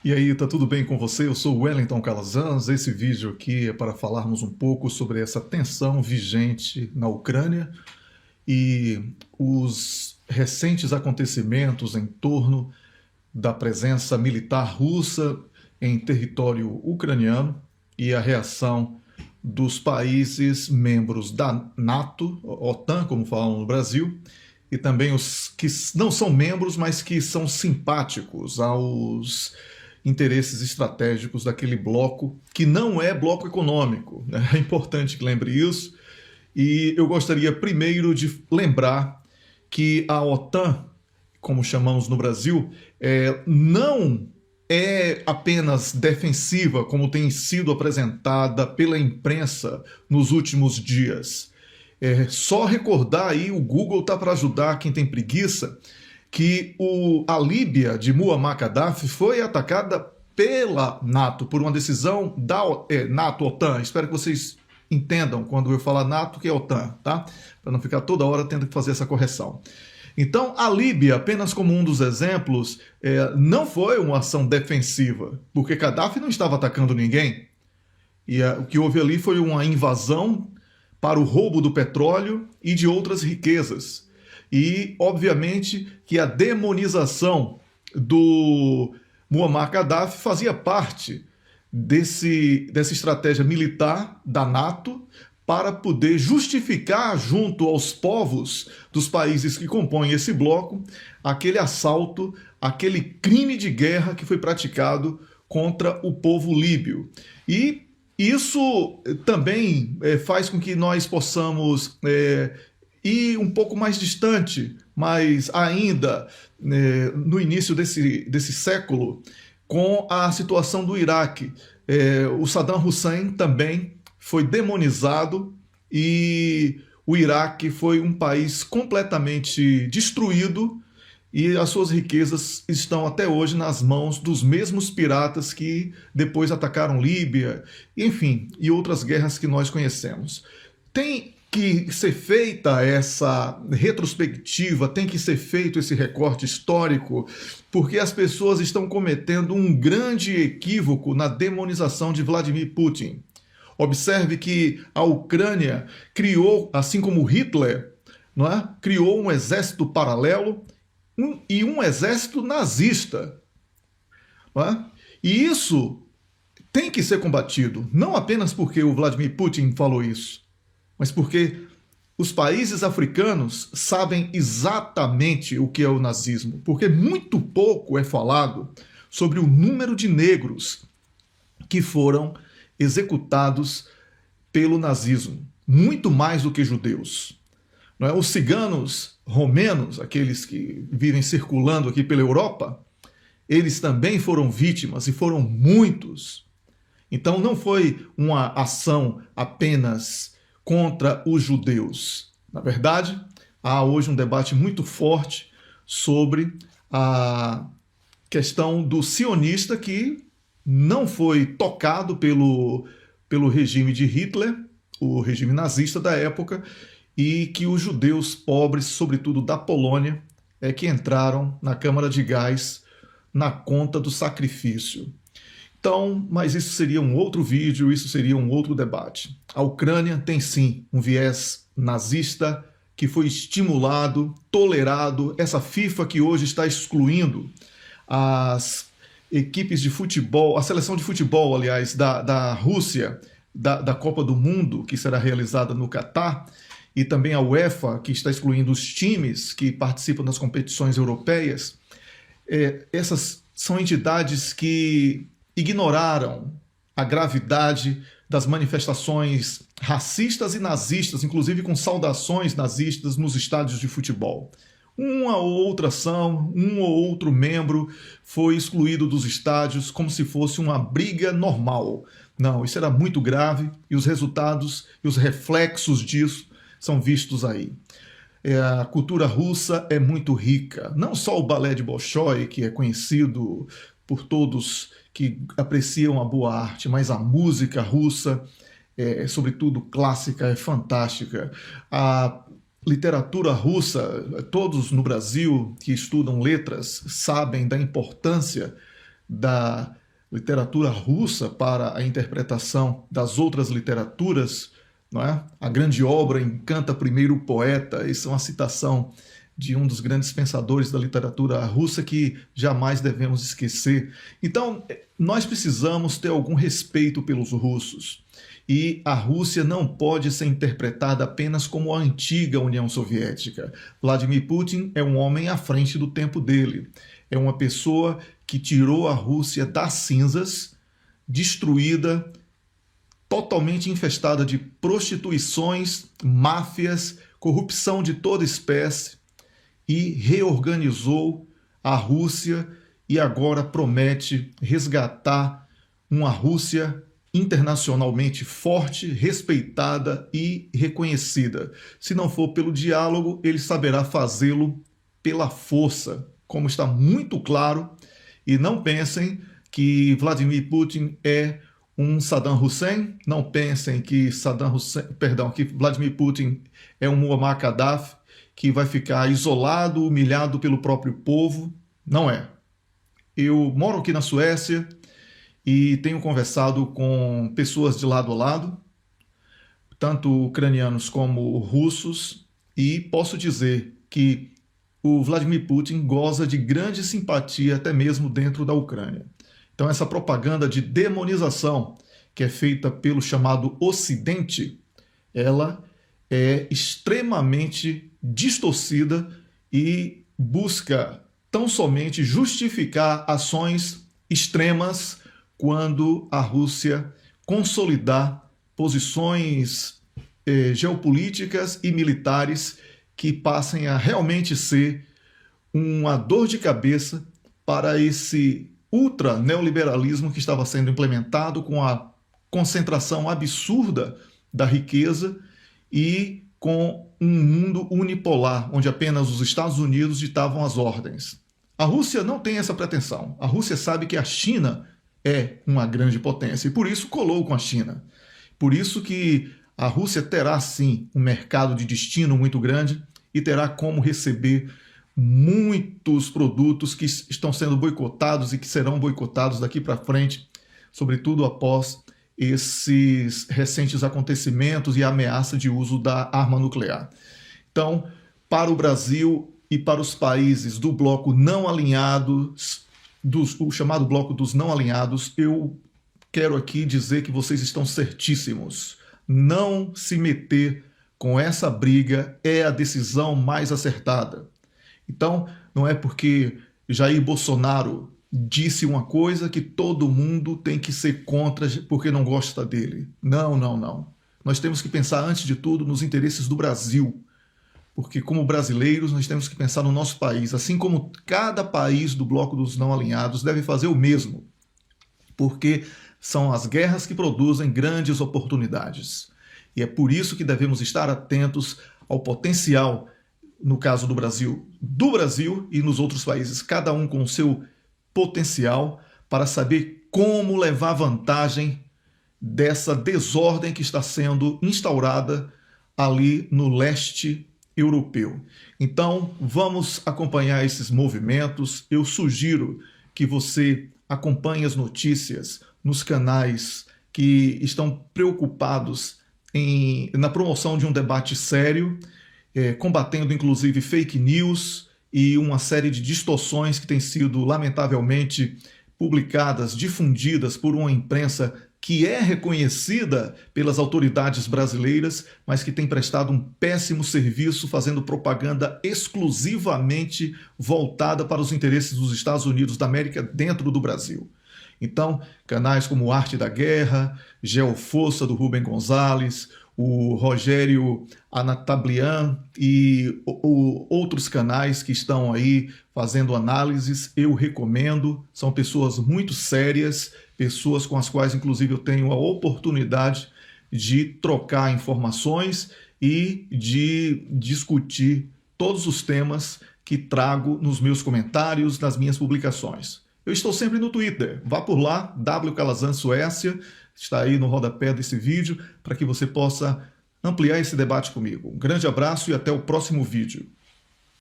E aí, tá tudo bem com você? Eu sou o Wellington Calazans. Esse vídeo aqui é para falarmos um pouco sobre essa tensão vigente na Ucrânia e os recentes acontecimentos em torno da presença militar russa em território ucraniano e a reação dos países membros da NATO, OTAN, como falam no Brasil, e também os que não são membros, mas que são simpáticos aos interesses estratégicos daquele bloco, que não é bloco econômico. Né? É importante que lembre isso. E eu gostaria primeiro de lembrar que a OTAN, como chamamos no Brasil, não é apenas defensiva, como tem sido apresentada pela imprensa nos últimos dias. É só recordar aí, o Google está para ajudar quem tem preguiça, que a Líbia de Muammar Gaddafi foi atacada pela NATO, por uma decisão da NATO-OTAN. Espero que vocês entendam quando eu falar NATO que é OTAN, tá? Para não ficar toda hora tendo que fazer essa correção. Então, a Líbia, apenas como um dos exemplos, não foi uma ação defensiva, porque Gaddafi não estava atacando ninguém. E o que houve ali foi uma invasão para o roubo do petróleo e de outras riquezas. E, obviamente, que a demonização do Muammar Gaddafi fazia parte dessa estratégia militar da NATO para poder justificar junto aos povos dos países que compõem esse bloco aquele assalto, aquele crime de guerra que foi praticado contra o povo líbio. E isso também faz com que nós possamos ir um pouco mais distante, mas ainda no início desse século, com a situação do Iraque. O Saddam Hussein também foi demonizado e o Iraque foi um país completamente destruído e as suas riquezas estão até hoje nas mãos dos mesmos piratas que depois atacaram Líbia, enfim, e outras guerras que nós conhecemos. Tem que ser feita essa retrospectiva, tem que ser feito esse recorte histórico, porque as pessoas estão cometendo um grande equívoco na demonização de Vladimir Putin. Observe que a Ucrânia criou, assim como Hitler, não é? Criou um exército paralelo e um exército nazista. Não é? E isso tem que ser combatido, não apenas porque o Vladimir Putin falou isso, mas porque os países africanos sabem exatamente o que é o nazismo, porque muito pouco é falado sobre o número de negros que foram executados pelo nazismo, muito mais do que judeus. Não é? Os ciganos romenos, aqueles que vivem circulando aqui pela Europa, eles também foram vítimas e foram muitos. Então não foi uma ação apenas contra os judeus. Na verdade, há hoje um debate muito forte sobre a questão do sionista que não foi tocado pelo regime de Hitler, o regime nazista da época, e que os judeus pobres, sobretudo da Polônia, que entraram na câmara de gás na conta do sacrifício. Então, mas isso seria um outro vídeo, isso seria um outro debate. A Ucrânia tem sim um viés nazista que foi estimulado, tolerado, essa FIFA que hoje está excluindo as equipes de futebol, a seleção de futebol, aliás, da Rússia, da Copa do Mundo, que será realizada no Catar, e também a UEFA, que está excluindo os times que participam das competições europeias. Essas são entidades que ignoraram a gravidade das manifestações racistas e nazistas, inclusive com saudações nazistas nos estádios de futebol. Uma ou outra ação, um ou outro membro foi excluído dos estádios como se fosse uma briga normal. Não, isso era muito grave e os resultados e os reflexos disso são vistos aí. A cultura russa é muito rica. Não só o balé de Bolshoi, que é conhecido por todos que apreciam a boa arte, mas a música russa, sobretudo clássica, é fantástica. A literatura russa, todos no Brasil que estudam letras sabem da importância da literatura russa para a interpretação das outras literaturas, não é? A grande obra encanta primeiro o poeta. Isso é uma citação de um dos grandes pensadores da literatura russa que jamais devemos esquecer. Então, nós precisamos ter algum respeito pelos russos. E a Rússia não pode ser interpretada apenas como a antiga União Soviética. Vladimir Putin é um homem à frente do tempo dele. É uma pessoa que tirou a Rússia das cinzas, destruída, totalmente infestada de prostituições, máfias, corrupção de toda espécie, e reorganizou a Rússia e agora promete resgatar uma Rússia internacionalmente forte, respeitada e reconhecida. Se não for pelo diálogo, ele saberá fazê-lo pela força, como está muito claro. E não pensem que Vladimir Putin é um Saddam Hussein, não pensem que que Vladimir Putin é um Muammar Gaddafi, que vai ficar isolado, humilhado pelo próprio povo. Não é. Eu moro aqui na Suécia e tenho conversado com pessoas de lado a lado, tanto ucranianos como russos, e posso dizer que o Vladimir Putin goza de grande simpatia até mesmo dentro da Ucrânia. Então essa propaganda de demonização que é feita pelo chamado Ocidente, ela é extremamente distorcida e busca tão somente justificar ações extremas quando a Rússia consolidar posições geopolíticas e militares que passem a realmente ser uma dor de cabeça para esse ultra-neoliberalismo que estava sendo implementado com a concentração absurda da riqueza e com um mundo unipolar, onde apenas os Estados Unidos ditavam as ordens. A Rússia não tem essa pretensão. A Rússia sabe que a China é uma grande potência e por isso colou com a China. Por isso que a Rússia terá sim um mercado de destino muito grande e terá como receber muitos produtos que estão sendo boicotados e que serão boicotados daqui para frente, sobretudo após esses recentes acontecimentos e a ameaça de uso da arma nuclear. Então, para o Brasil e para os países do bloco não alinhados, o chamado bloco dos não alinhados, eu quero aqui dizer que vocês estão certíssimos. Não se meter com essa briga é a decisão mais acertada. Então, não é porque Jair Bolsonaro disse uma coisa que todo mundo tem que ser contra porque não gosta dele. Não, não, não. Nós temos que pensar, antes de tudo, nos interesses do Brasil. Porque, como brasileiros, nós temos que pensar no nosso país, assim como cada país do bloco dos não alinhados deve fazer o mesmo. Porque são as guerras que produzem grandes oportunidades. E é por isso que devemos estar atentos ao potencial, no caso do Brasil e nos outros países, cada um com o seu potencial, para saber como levar vantagem dessa desordem que está sendo instaurada ali no leste europeu. Então, vamos acompanhar esses movimentos. Eu sugiro que você acompanhe as notícias nos canais que estão preocupados na promoção de um debate sério, combatendo inclusive fake news e uma série de distorções que têm sido lamentavelmente publicadas, difundidas por uma imprensa que é reconhecida pelas autoridades brasileiras, mas que tem prestado um péssimo serviço, fazendo propaganda exclusivamente voltada para os interesses dos Estados Unidos da América dentro do Brasil. Então, canais como Arte da Guerra, Geoforça do Rubem Gonzalez, o Rogério Anatablian e outros canais que estão aí fazendo análises, eu recomendo. São pessoas muito sérias, pessoas com as quais, inclusive, eu tenho a oportunidade de trocar informações e de discutir todos os temas que trago nos meus comentários, nas minhas publicações. Eu estou sempre no Twitter, vá por lá, wcalazan Suécia, está aí no rodapé desse vídeo, para que você possa ampliar esse debate comigo. Um grande abraço e até o próximo vídeo.